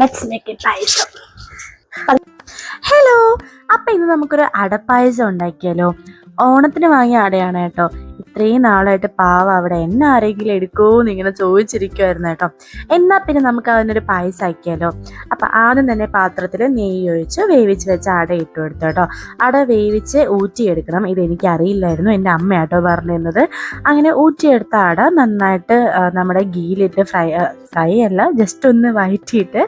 Let's make it payasam. Hello, അപ്പം ഇന്ന് നമുക്കൊരു അടപ്പായസം ഉണ്ടാക്കിയാലോ? ഓണത്തിന് വാങ്ങിയ അടയാണ് കേട്ടോ. ഇത്രയും നാളായിട്ട് പാവ അവിടെ എന്നെ ആരെങ്കിലും എടുക്കുമോന്ന് ഇങ്ങനെ ചോദിച്ചിരിക്കുമായിരുന്നു കേട്ടോ. എന്നാൽ പിന്നെ നമുക്ക് അതിനൊരു പായസം ആക്കിയാലോ? അപ്പം ആദ്യം തന്നെ പാത്രത്തിൽ നെയ്യ് ഒഴിച്ച് വേവിച്ച് വെച്ച അട ഇട്ട് കൊടുത്തു കേട്ടോ. അട വേവിച്ച് ഊറ്റിയെടുക്കണം. ഇതെനിക്കറിയില്ലായിരുന്നു, എൻ്റെ അമ്മയാട്ടോ പറഞ്ഞിരുന്നത്. അങ്ങനെ ഊറ്റിയെടുത്ത അട നന്നായിട്ട് നമ്മുടെ ഗീയിലിട്ട് ഫ്രൈ അല്ല, ജസ്റ്റ് ഒന്ന് വഴറ്റിയിട്ട്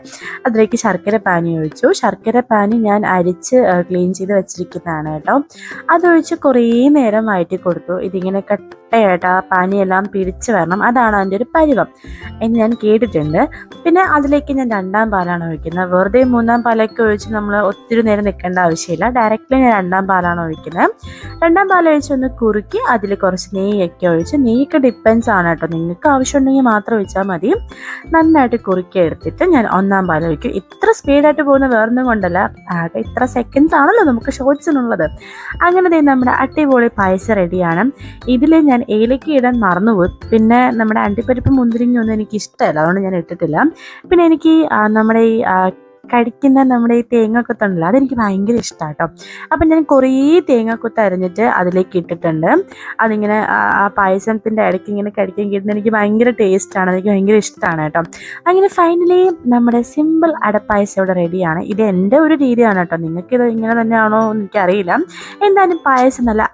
അതിലേക്ക് ശർക്കര പാനി ഒഴിച്ചു. ശർക്കര പാനി ഞാൻ അരിച്ച് ക്ലീൻ ചെയ്ത് വെച്ചിരിക്കുന്നതാണ് കേട്ടോ. അതൊഴിച്ച് കുറേ നേരം വഴറ്റി കൊടുത്തു. ഇതിങ്ങനെ കട്ടയായിട്ട് ആ പാനിയെല്ലാം പിടിച്ച് വരണം, അതാണ് അതിൻ്റെ ഒരു പരുവം എന്ന് ഞാൻ കേട്ടിട്ടുണ്ട്. പിന്നെ അതിലേക്ക് ഞാൻ രണ്ടാം പാലാണ് ഒഴിക്കുന്നത്. വെറുതെ മൂന്നാം പാലൊക്കെ ഒഴിച്ച് നമ്മൾ ഒത്തിരി നേരം നിൽക്കേണ്ട ആവശ്യമില്ല. ഡയറക്റ്റ്ലി ഞാൻ രണ്ടാം പാലാണ് ഒഴിക്കുന്നത്. രണ്ടാം പാലൊഴിച്ച് ഒന്ന് കുറുക്കി അതിൽ കുറച്ച് നെയ്യൊക്കെ ഒഴിച്ച്, നെയ്യൊക്കെ ഡിപ്പെൻസ് ആണ് കേട്ടോ, നിങ്ങൾക്ക് ആവശ്യമുണ്ടെങ്കിൽ മാത്രം ഒഴിച്ചാൽ മതി. നന്നായിട്ട് കുറുക്കി എടുത്തിട്ട് ഞാൻ ഒന്നാം പാൽ ഒഴിക്കും. ഇത്ര സ്പീഡായിട്ട് പോകുന്ന വേറൊന്നും കൊണ്ടല്ല, ആകെ ഇത്ര സെക്കൻഡ്സ് ആണല്ലോ നമുക്ക് ഷോർട്സിനുള്ളത്. അങ്ങനെ നമ്മുടെ അടിപൊളി പായസം റെഡിയാണ്. ഇതിൽ ഞാൻ ഏലക്ക ഇടാൻ മറന്നുപോയി. പിന്നെ നമ്മുടെ അണ്ടിപ്പരിപ്പ് മുന്തിരിങ്ങയൊന്നും എനിക്ക് ഇഷ്ടമല്ല, അതുകൊണ്ട് ഞാൻ ഇട്ടിട്ടില്ല. പിന്നെ എനിക്ക് നമ്മുടെ ഈ കടിക്കുന്ന നമ്മുടെ ഈ തേങ്ങാക്കൊത്തുണ്ടല്ലോ, അതെനിക്ക് ഭയങ്കര ഇഷ്ടമാണ് കേട്ടോ. അപ്പം ഞാൻ കുറേ തേങ്ങാക്കൊത്ത് അരിഞ്ഞിട്ട് അതിലേക്ക് ഇട്ടിട്ടുണ്ട്. അതിങ്ങനെ ആ പായസത്തിൻ്റെ ഇടയ്ക്ക് ഇങ്ങനെ കടിക്കാൻ കിട്ടുന്ന എനിക്ക് ഭയങ്കര ടേസ്റ്റാണ്, എനിക്ക് ഭയങ്കര ഇഷ്ടമാണ് കേട്ടോ. അങ്ങനെ ഫൈനലി നമ്മുടെ സിമ്പിൾ അടപ്പായസം ഇവിടെ റെഡിയാണ്. ഇത് എൻ്റെ ഒരു രീതിയാണ് കേട്ടോ, നിങ്ങൾക്കിത് ഇങ്ങനെ തന്നെയാണോ എന്ന് എനിക്കറിയില്ല. എന്തായാലും പായസം നല്ല